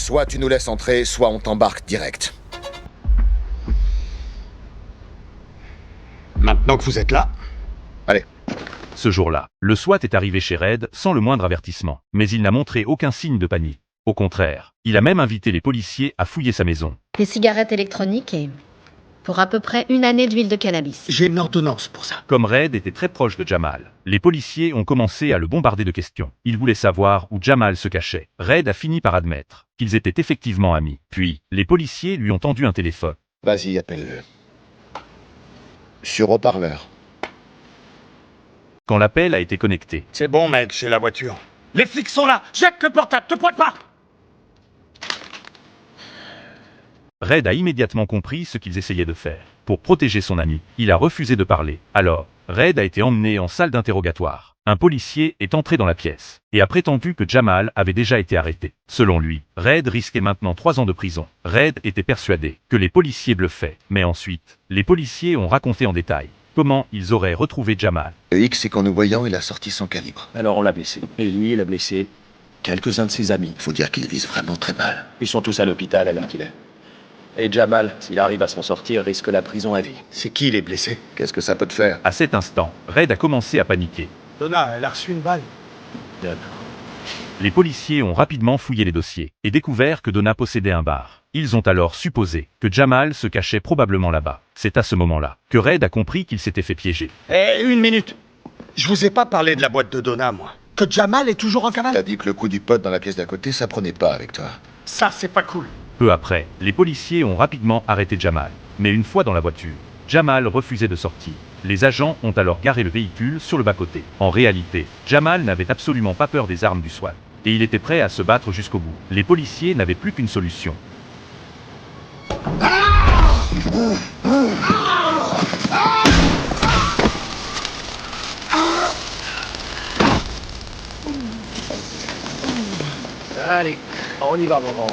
Soit tu nous laisses entrer, soit on t'embarque direct. Maintenant que vous êtes là, Allez. Ce jour-là, le SWAT est arrivé chez Red sans le moindre avertissement, mais il n'a montré aucun signe de panique. Au contraire, il a même invité les policiers à fouiller sa maison. Des cigarettes électroniques et pour à peu près 1 année d'huile de cannabis. j'ai une ordonnance pour ça. Comme Red était très proche de Jamal, les policiers ont commencé à le bombarder de questions. Ils voulaient savoir où Jamal se cachait. Red a fini par admettre qu'ils étaient effectivement amis. Puis, les policiers lui ont tendu un téléphone. Vas-y, appelle-le. Sur haut-parleur. Quand l'appel a été connecté, C'est bon, mec, j'ai la voiture. Les flics sont là. Jette le portable, te pointe pas. Red a immédiatement compris ce qu'ils essayaient de faire. Pour protéger son ami, il a refusé de parler. Alors, Red a été emmené en salle d'interrogatoire. Un policier est entré dans la pièce et a prétendu que Jamal avait déjà été arrêté. Selon lui, Red risquait maintenant 3 ans de prison. Red était persuadé que les policiers bluffaient. Mais ensuite, les policiers ont raconté en détail comment ils auraient retrouvé Jamal. Le X, c'est qu'en nous voyant, il a sorti son calibre. Alors on l'a blessé. Et lui, il a blessé quelques-uns de ses amis. Faut dire qu'il vise vraiment très mal. Ils sont tous à l'hôpital à l'heure qu'il est. Et Jamal, s'il arrive à s'en sortir, risque la prison à vie. C'est qui les blessés? Qu'est-ce que ça peut te faire? À cet instant, Red a commencé à paniquer. Donna, elle a reçu une balle. Les policiers ont rapidement fouillé les dossiers et découvert que Donna possédait un bar. Ils ont alors supposé que Jamal se cachait probablement là-bas. C'est à ce moment-là que Red a compris qu'il s'était fait piéger. Eh, 1 minute. Je vous ai pas parlé de la boîte de Donna, moi. Que Jamal est toujours en cavale. T'as dit que le coup du pote dans la pièce d'à côté, ça prenait pas avec toi. Ça, c'est pas cool. Peu après, les policiers ont rapidement arrêté Jamal. Mais une fois dans la voiture, Jamal refusait de sortir. Les agents ont alors garé le véhicule sur le bas-côté. En réalité, Jamal n'avait absolument pas peur des armes du SWAT. Et il était prêt à se battre jusqu'au bout. Les policiers n'avaient plus qu'une solution. Allez, on y va, maman.